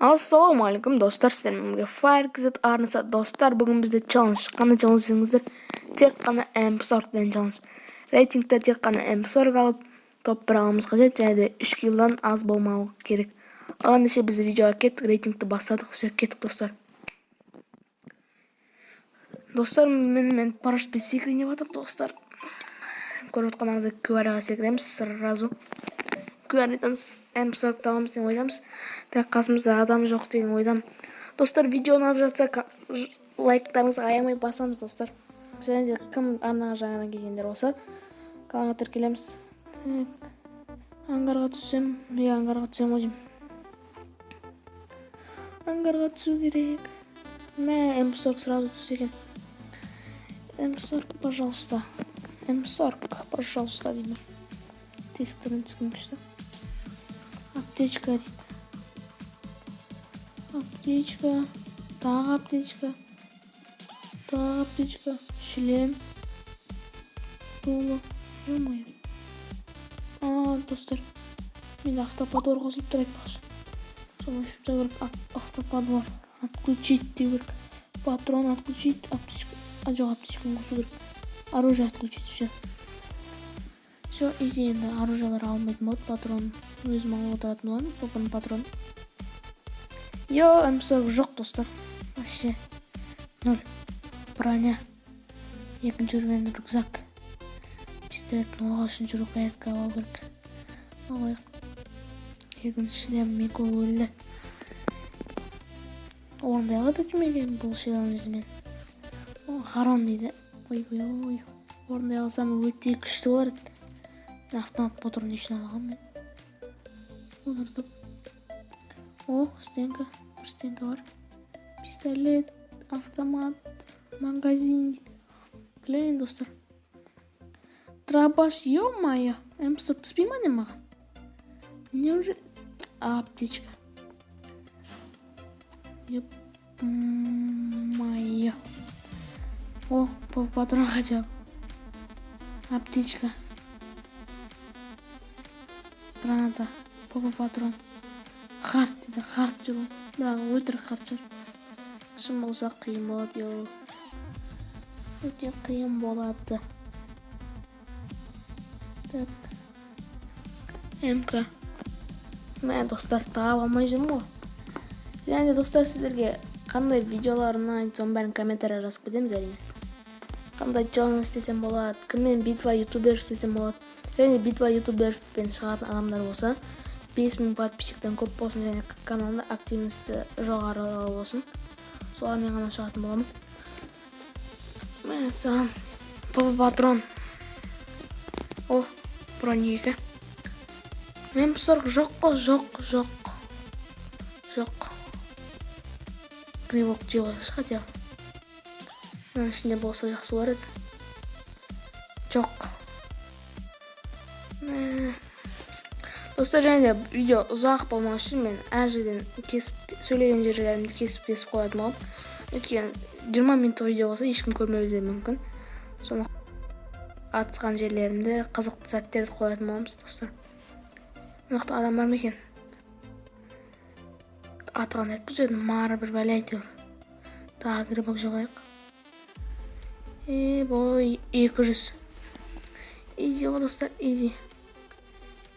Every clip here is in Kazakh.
Assalamu alaikum dostlar, sizlerle Farkızat Arnasa dostlar. Bugün bizde challenge. Qana challenge dеңіздер. Тек қана MP40 деген challenge. Рейтингте тек қана MP40 алып топ 1 аламыз қажет, және де 3 килдан аз болмауы керек. Ал ендеше біз видеоға кеттік, рейтингті бастадық. Все, кеттік достар. Достар, мен парашют без секірейін деп атам достар. Көріп отқаныңызда QR'ға секіреміз сразу. QR'дан MP40 табамыз деген ойдамыз. Так, қасымызда адам жоқ деген ойдам. Достар, видео ұнап жатса лайктарыңызға аямай басамыз достар. Және де кім арнаға жаңадан келгендер болса каналға тіркелеміз. Аңғарға түссем, аңғарға түсем ғой деймін. Аңғарға түсу керек. MP40 сразу түс екен. MP40, пожалуйста. MP40, пожалуйста деймін. Тесіктерден түскен күшті. Аптечка дейді. Аптечка. Тағы аптечка. Тағы аптечка. Шлем. Толы. Ё-моё. Достар. Менде автоподвор қосылып тұр айтпақшы. Соны шүпте керек. Автоподвор. Отключить деу керек. Патрон отключить. Аптечка. Жоқ, аптечканы қосу керек. Оружие отключить. Все. Все, изи енді. Оружиялар алмайтын болады. Патрон. Өзім алып отыратын боламын. Топын патрон. MP40 жоқ достар. Вообще. 0. Броня. Екінші үрген рюкзак. Пистолеттің оғы үшінші рукоятка алу керек. Алайық. Екіншіден меко өлі. Орындай алады кемеген бұл челленджмен. Харон дейді. Ой. Орындай алсам өте күшті болар. Автомат патрон үшін алған мен. Олардып. Стенка. Бір стенка бар. Пистолет, автомат, магазин. Білейін достар. Трабаш, ё-моё. MP40 түспей ма не маған? Неужели? Аптечка. Ё-моё. Патрон хотя бы. Аптечка. Граната. Патрон. Хард дейді, хард жүру. Бірақ өтірік хард жүр. Шын болса қиын болады, ё. Өте қиын болады. Так. МК. Достар, тағап алмай жүрмін ғой. Және де достар, сіздерге қандай видеолар ұнайды, соның бәрін комментария жазып кетеміз әрине. Қандай челлендж істесем болады, кіммен битва ютубер істесем болады. Және битва ютуберпен шығатын адамдар болса 5000 подписчиктен көп болсын, және каналында активності жоғары болсын. Солармен ғана шығатын боламын. Мен саған патрон. Бронеге. MP40 жоқ қой, жоқ. Привок жеп алайықшы хотя. Мынаның ішінде болса жақсы болар еді. Жоқ. Достар, және де видео ұзақ болмау үшін мен әр жерден сөйлеген жерлерімді кесіп қоятын болам. Өйткені 20 минут видео болса ешкім көрмеуі мүмкін. Соны атысқан жерлерімді, қызықты сәттерді қоятын боламыз достар. Мынақты адам бар ма екен? Атыған әйтіп жүрдім, мары бір бәле әйтеуір. Тағы грибок жеп алайық. Бой 200. Изи ғой достар, изи.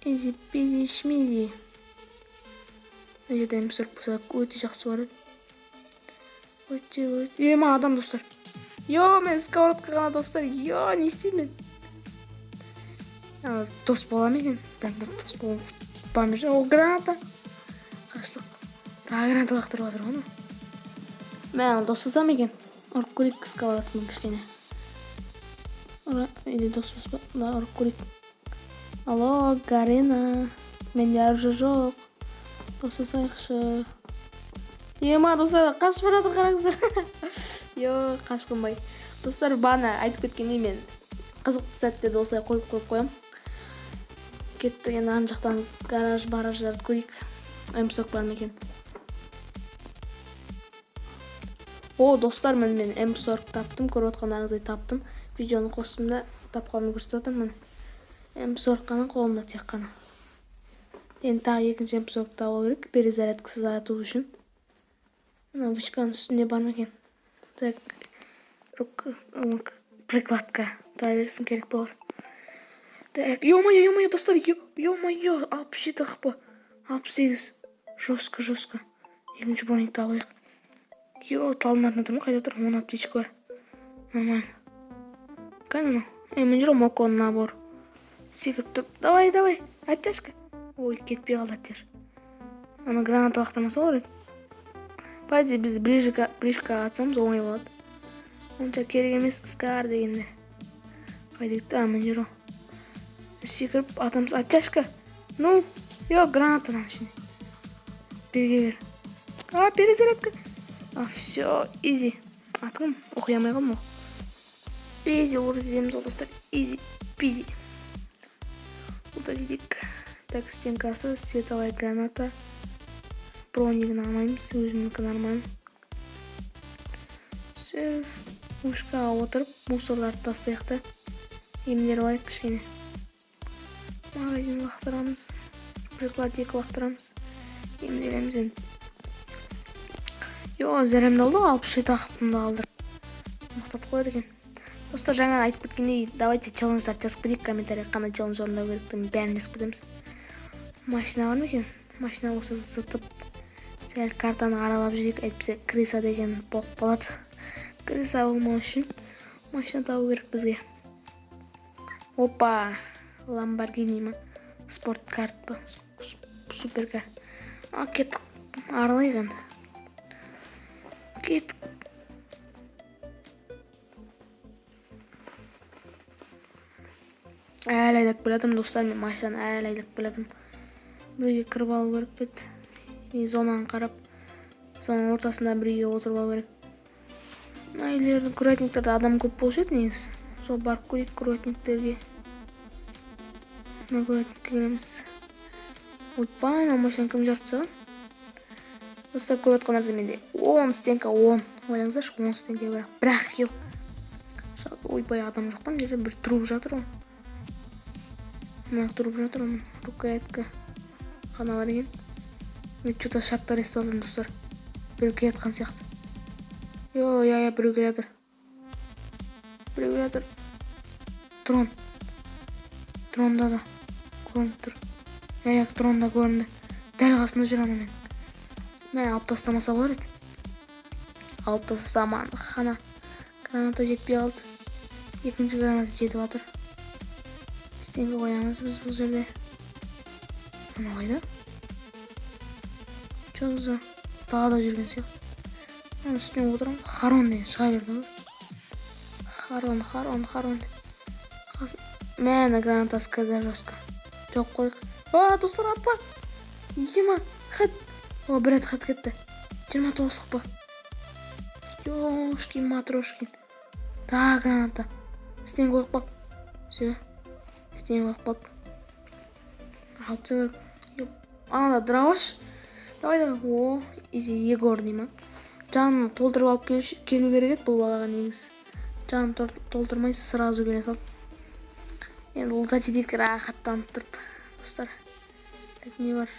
Изи пизи шмизи. Мына жерде MP40 болса өте жақсы бар еді. Өте. Ма адам достар. Мен сковородқа ғана достар. Не істеймін мен? Дос бола ма екен? Дос болмай. Граната. Қаштық. Тағы граната лақтырып жатыр ғой. Мен достасам екен. Ұрып көрейік сковородтың кішкене. Или доспыз ба? Ұрып көрейік. Алло, Гарина. Менде оружие жоқ. Достасайықшы. Достар, қашып барады қараңыздар. Қашқынбай. Достар, бана айтып кеткендей мен қызықты сәттерді осылай қойып қоям. Кетті, енді ан жақтан гараждарды көрейік. MP40 бар ма екен? Достар, мен MP40 таптым. Көріп отқандарыңыздай таптым. Видеоны қостым да тапқанымды көрсетіп жатырмын. MP40 қана қолымда тек қана. Енді тағы екінші MP40 табу керек. Перезарядкасыз ату үшін. Мына вышканың үстінде бар ма екен? Так, прикладка тұра берсін керек болар. Так, ё-моё, достар, ё-моё, 67 қыпы, 68, жестко. Екінші бронникті алайық. Талдың артында тұр ма? Қайда тұр? 10 аптечка бар. Нормально. Қайда? Мен жүрем Моконың набор. Секіріп тұрып, давай, оттяжка. Ой, кетпей қалды оттяж. Ана граната лақтырмаса олар еді. Пойди біз брижка атсамыз оңай болады. Онша керек емес скар дегенде. Қайдекті, мен жүрем. Секіріп атамыз оттяжка. Ну, гранатадан ішіне. Берге бер. Перезарядка. Все, изи. Атқым, оқи алмай қалмау. Изи, олта дедеміз ол достар. Изи, пизи. Олта дедек. Так, стенкасы, световая граната. Бронигін алмаймыз, өзімдікі нормально. Все, ушқа отырып, мусорларды тастайықта. Емдер алайық кішкене. Магазин лақтырамыз. Прикладик лақтырамыз. Емделеміз енді. Зәремді алды, 67 ақыптымды алдыр. Мақтат қояды екен. Достар, жаңа айтып кеткендей, давайте челлендждарды жазып кетейік комментария, қандай челлендж орындау керектігін бәрін жазып кетеміз. Машина бар ма екен? Машина болса зытып, сәл картаны аралап жүрейік, әйтпесе крыса деген болып қалады. Крыса болмау үшін машина табу керек бізге. Опа, Lamborghini ма? Спорт карт па? Суперкар. Кеттік, аралайық енді. Кеттік. Әлі айдап келатым, достар, мен машинаны әлі айдап келатым. Біреуге кіріп алу керек бет. Зонаны қарап, зонаның ортасында біреуге отырып алу керек. Мына үйлердің курятниктерде адам көп болушы еді негіз. Сол барып көрейік курятниктерге. Мына курятникке келеміз. Ойпай, мына машина кім жарып тастаған? Достар, көріп отқан нәрсе менде 10 стенка, 10. Ойлаңыздаршы, 10 стенка бірақ кил. Ойпай, адам жоқ па, жерде бір труп жатыр ғой. Мына тұрып жатыр, рукоятка қана бар екен. Мен что-то шарттар естіп алдым, достар. Біреу келатқан сияқты. Біреу келатыр. Тронда да көрініп тұр. Тронда көрінді. Дәл қасында жүр ана мен. Мен алып тастамаса болар еді. Алып тастасам, қана граната жетпей қалды. Екінші граната жетіп жатыр. Стенге қоямыз біз бұл жерде. Ана қайда? Чоза далада жүрген сияқты. Оның үстіне отырам. Харон деген шыға берді ғой. Харон. Мәні гранатасы қазір жостқа. Жоқ қойық. Достар, атпа. Ема, хат. Бір әт хат кетті. 29 қыпы. Ёшкин, матрошкин. Та граната. Стен қойық бақ. Все. Стен қойық бақ. Алып сығыр. Анада драваш. Давай. Изи Егор дейма. Жанын толтырып алып келу керек еді бұл балаға негіз. Жанын толтырмай сразу келе салып. Енді ол тәтедек рахаттанып тұрып. Достар. Так, не бар?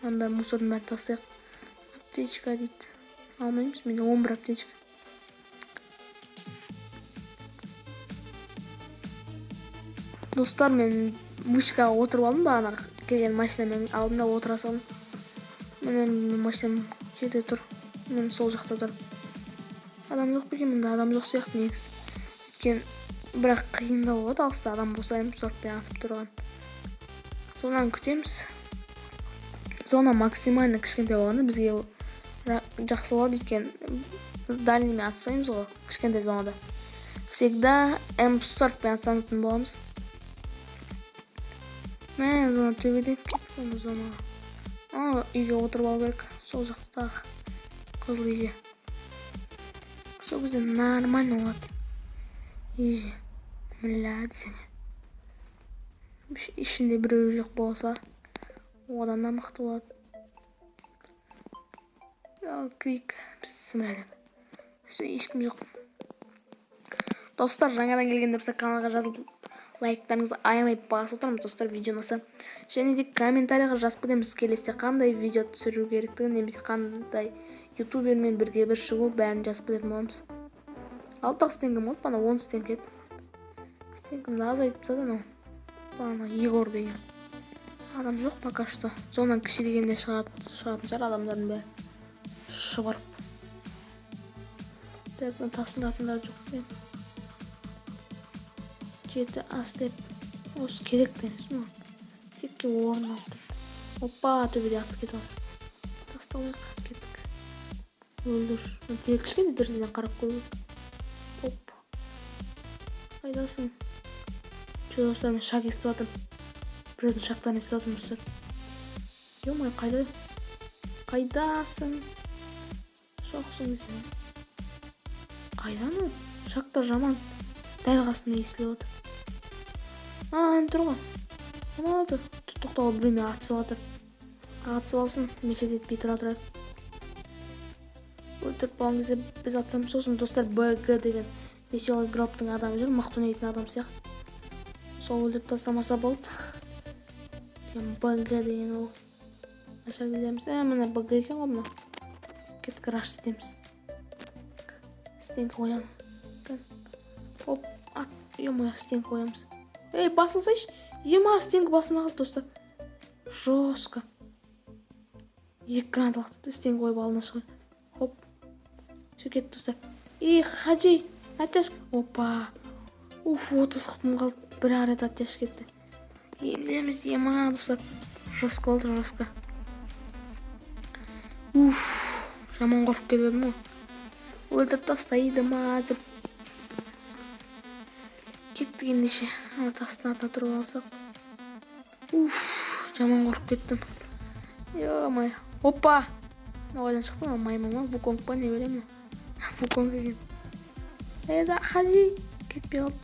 Анда мусордың бәрін тастайық. Аптечка дейді. Алмаймыз, менде 11 аптечка. Достар, мен вышкаға отырып алдым, бағана келген машинамен алдында отыра салдым. Мен машинам жерде тұр. Мен сол жақта тұр. Адам жоқ екен, мында адам жоқ сияқты негіз. Өткен бірақ қиындау болады, алыста адам болса сорпен атып тұрған. Сонан күтеміз. Зона максимально кішкентай болғанда бізге жақсы болады, өткен дальныймен атыспаймыз ғой, кішкентай зонада. Всегда М40 атсанатын боламыз. Мен зона төбеден кеттік зонаға. Үйге отырып алу керек. Сол жақтағы қызыл үйге. Сол кезде нормально болады. Изи. Млядь сені. Ішінде біреу жоқ болса, одан да мықты болады. Крик. Бісмілләдеп. Ешкім жоқ. Достар, жаңадан келгендер болса каналға жазылып, лайктарыңызды аямай басып отырмын, достар, видео ұнаса. Және де комментарияға жазып кетеміз, келесі қандай видео түсіру керектігін, немесе қандай ютубермен бирге бир шығу бәрін жазып кететін боламыз. 6 стенкім болды, бана 10 стенк еді. Стенкімді азайтып тастады анау. Бана Егор деген. Адам жоқ пока что. Сонан кішірегенде шығатын шығар адамдардың бәрі. Шыбырып. Тәптен тасындатында жоқ мен. 7 ас деп. Осы керек демес ма? Текке орын алып тұр. Опа, төбеде атыс кетіп отыр. Тасталайық, кеттік. Өлдір. Мен тек кішкене терезеден қарап көрдім. Оп. Қайдасың? Че достар, мен шаг естіп жатырмын. Біреудің шақтарын естіп жатырмын достар. Ё-май, қайдасың? Жоқсың сен. Қайдан ол? Шақтар жаман. Дәл қасымда естіліп отыр. Тұр ғой. Ана тұр. Тоқтауға біреумен атысып жатыр. Атысып алсын, мешет етпей тұра тұрайық. Өлтіріп болған кезде біз атсам, сосын достар БГ деген веселый гроптың адамы жүр, мықты ойнайтын адам сияқты. Сол өлтіріп тастамаса болды. БГ деген ол. Ашар келеміз. Міне БГ екен ғой мына. Кеттік раш етеміз. Стенк қоям. Оп, ат. Ё-мое, стенк қоямыз. Ей, басылсайшы. Ема, стенк басыма қалды достар. Жестко. Екі гранаталықты стенк қойып алдына шығай. Хоп. Все кетті достар. Хаджи, атяш. Опа. 30 қыпым қалды. Бір арет атяш кетті. Емдеміз, ема достар. Жестко болды, жестко. Жаман қорқып кетіп едім ғой. Өлтіріп тастайды ма деп. Кеттік ендеше. Тастың атына тұрып алсақ. Жаман қорқып кеттім. Ё-май. Опа. Ойдан шықты ма? Маймыл ма? Вуконг па? Не берем ма? Вуконг екен. Да, хаджи. Кетпей қалды.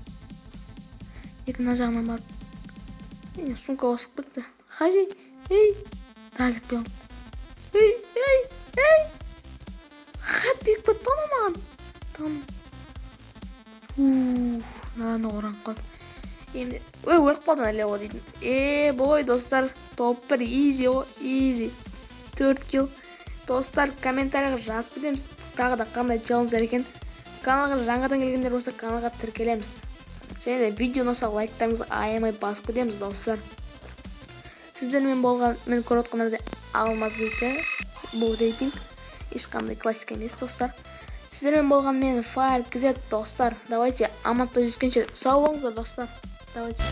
Екінің жағынан барып. Сумка басып кетті. Хаджи. Ей. Да, кетпей қалды. Ей. Хат дейік бітті оны маған. Наданы оранып қалды. Емде, өліп қалдың әлі о дейтін. Бой, достар, топ 1, изи о, изи. 4 килл. Достар, комментарияға жазып кетеміз. Тағы да қандай челленджер екен. Каналға жаңадан келгендер болса, каналға тіркелеміз. Және де видео ұнаса лайктарыңызды аямай басып кетеміз, достар. Сіздермен болған, мен көріп отқандарда алмаз дейді. Бұл рейтинг. Ешқандай классика емес, достар. Сіздермен болған мен Fire KZ, достар. Давайте амантта жүзгенше сау болыңыздар, достар. Давайте.